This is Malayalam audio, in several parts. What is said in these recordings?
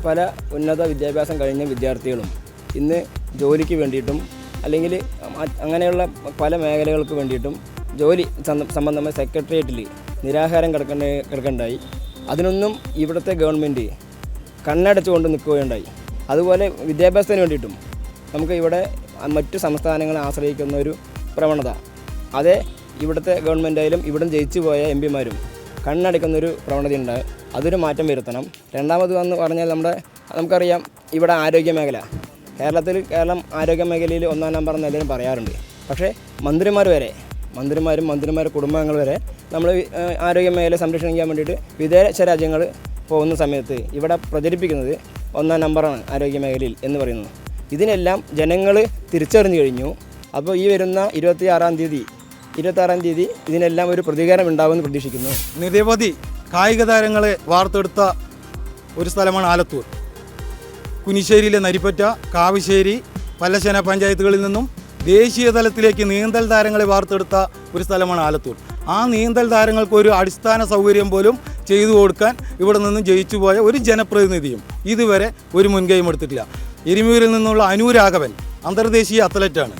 പല ഉന്നത വിദ്യാഭ്യാസം കഴിഞ്ഞ വിദ്യാർത്ഥികളും ഇന്ന് ജോലിക്ക് വേണ്ടിയിട്ടും അല്ലെങ്കിൽ അങ്ങനെയുള്ള പല മേഖലകൾക്ക് വേണ്ടിയിട്ടും ജോലി സംബന്ധമായ സെക്രട്ടേറിയറ്റിൽ നിരാഹാരം കിടക്കണ്ടായി. അതിനൊന്നും ഇവിടുത്തെ ഗവൺമെൻറ് കണ്ണടച്ചുകൊണ്ട് നിൽക്കുകയുണ്ടായി. അതുപോലെ വിദ്യാഭ്യാസത്തിന് വേണ്ടിയിട്ടും നമുക്ക് ഇവിടെ മറ്റു സംസ്ഥാനങ്ങളെ ആശ്രയിക്കുന്ന ഒരു പ്രവണത, അതേ ഇവിടുത്തെ ഗവൺമെൻറ്റായാലും ഇവിടെ ജയിച്ചു പോയ എം പിമാരും കണ്ണടയ്ക്കുന്നൊരു പ്രവണതയുണ്ട്. അതൊരു മാറ്റം വരുത്തണം. രണ്ടാമത് വന്ന് പറഞ്ഞാൽ നമുക്കറിയാം ഇവിടെ ആരോഗ്യ മേഖല, കേരളം ആരോഗ്യ മേഖലയിൽ 1-ാം നമ്പർ എന്ന് എല്ലാവരും പറയാറുണ്ട്. പക്ഷേ മന്ത്രിമാരുടെ കുടുംബാംഗങ്ങൾ വരെ നമ്മൾ ആരോഗ്യ മേഖല സംരക്ഷിക്കാൻ വേണ്ടിയിട്ട് വിദേശ രാജ്യങ്ങൾ പോകുന്ന സമയത്ത് ഇവിടെ പ്രചരിപ്പിക്കുന്നത് 1-ാം നമ്പറാണ് ആരോഗ്യ മേഖലയിൽ എന്ന് പറയുന്നത്. ഇതിനെല്ലാം ജനങ്ങൾ തിരിച്ചറിഞ്ഞു കഴിഞ്ഞു. അപ്പോൾ ഈ വരുന്ന 26-ാം തീയതി ഇതിനെല്ലാം ഒരു പ്രതികാരം ഉണ്ടാകുമെന്ന് പ്രതീക്ഷിക്കുന്നു. നിരവധി കായിക താരങ്ങളെ വാർത്തെടുത്ത ഒരു സ്ഥലമാണ് ആലത്തൂർ. കുനിശ്ശേരിയിലെ നരിപ്പറ്റ, കാവശ്ശേരി, പല്ലശ്ശേന പഞ്ചായത്തുകളിൽ നിന്നും ദേശീയ തലത്തിലേക്ക് നീന്തൽ താരങ്ങളെ വാർത്തെടുത്ത ഒരു സ്ഥലമാണ് ആലത്തൂർ. ആ നീന്തൽ താരങ്ങൾക്ക് ഒരു അടിസ്ഥാന സൗകര്യം പോലും ചെയ്തു കൊടുക്കാൻ ഇവിടെ നിന്നും ജയിച്ചു പോയ ഒരു ജനപ്രതിനിധിയും ഇതുവരെ ഒരു മുൻകൈയും എടുത്തിട്ടില്ല. എരുമൂരിൽ നിന്നുള്ള അനുരാഘവൻ അന്തർദേശീയ അത്ലറ്റാണ്.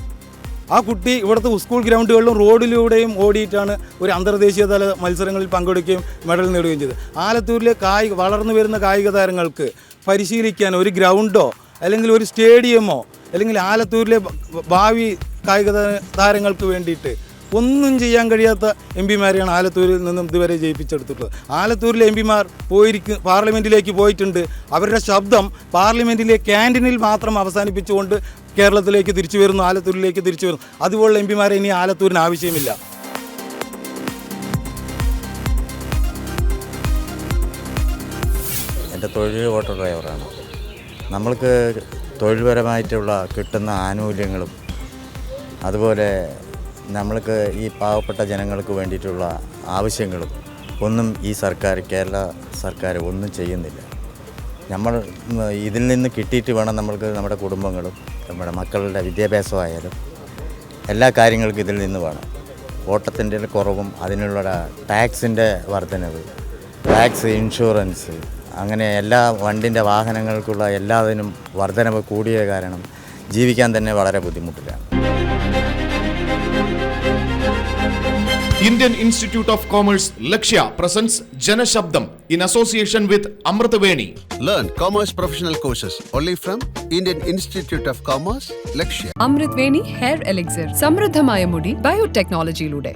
ആ കുട്ടി ഇവിടുത്തെ സ്കൂൾ ഗ്രൗണ്ടുകളിലും റോഡിലൂടെയും ഓടിയിട്ടാണ് ഒരു അന്തർദേശീയ തല മത്സരങ്ങളിൽ പങ്കെടുക്കുകയും മെഡൽ നേടുകയും ചെയ്തത്. ആലത്തൂരിലെ വളർന്നു വരുന്ന കായിക താരങ്ങൾക്ക് പരിശീലിക്കാൻ ഒരു ഗ്രൗണ്ടോ അല്ലെങ്കിൽ ഒരു സ്റ്റേഡിയമോ അല്ലെങ്കിൽ ആലത്തൂരിലെ ഭാവി കായിക താരങ്ങൾക്ക് വേണ്ടിയിട്ട് ഒന്നും ചെയ്യാൻ കഴിയാത്ത എം പിമാരെയാണ് ആലത്തൂരിൽ നിന്നും ഇതുവരെ ജയിപ്പിച്ചെടുത്തിട്ടുള്ളത്. ആലത്തൂരിലെ എം പിമാർ പാർലമെൻറ്റിലേക്ക് പോയിട്ടുണ്ട്. അവരുടെ ശബ്ദം പാർലമെൻറ്റിലെ ക്യാൻറ്റീനിൽ മാത്രം അവസാനിപ്പിച്ചുകൊണ്ട് കേരളത്തിലേക്ക് തിരിച്ചു വരുന്നു, ആലത്തൂരിലേക്ക് തിരിച്ചു വരുന്നു. അതുപോലുള്ള എം പിമാരെ ഇനി ആലത്തൂരിന് ആവശ്യമില്ല. എൻ്റെ തൊഴിൽ ഓട്ടോ ഡ്രൈവറാണ്. നമ്മൾക്ക് തൊഴിൽപരമായിട്ടുള്ള കിട്ടുന്ന ആനുകൂല്യങ്ങളും അതുപോലെ നമ്മൾക്ക് ഈ പാവപ്പെട്ട ജനങ്ങൾക്ക് വേണ്ടിയിട്ടുള്ള ആവശ്യങ്ങളും ഒന്നും ഈ കേരള സർക്കാർ ഒന്നും ചെയ്യുന്നില്ല. നമ്മൾ ഇതിൽ നിന്ന് കിട്ടിയിട്ട് വേണം നമ്മൾക്ക് നമ്മുടെ കുടുംബങ്ങളും നമ്മുടെ മക്കളുടെ വിദ്യാഭ്യാസമായാലും എല്ലാ കാര്യങ്ങൾക്കും ഇതിൽ നിന്ന് വേണം. ഓട്ടത്തിൻ്റെ കുറവും അതിനുള്ള ടാക്സിൻ്റെ വർധനവ്, ടാക്സ്, ഇൻഷുറൻസ്, അങ്ങനെ എല്ലാ വണ്ടിൻ്റെ വാഹനങ്ങൾക്കുള്ള എല്ലാത്തിനും വർധനവ് കൂടിയ കാരണം ജീവിക്കാൻ തന്നെ വളരെ ബുദ്ധിമുട്ടിലാണ്. Indian Institute of Commerce Lakshya presents Jana Shabdam in association with Amritaveni. Learn commerce professional courses only from Indian Institute of Commerce Lakshya. Amritaveni Hair Elixir. സമൃദ്ധമായ മുടി ബയോടെക്നോളജിയിലൂടെ.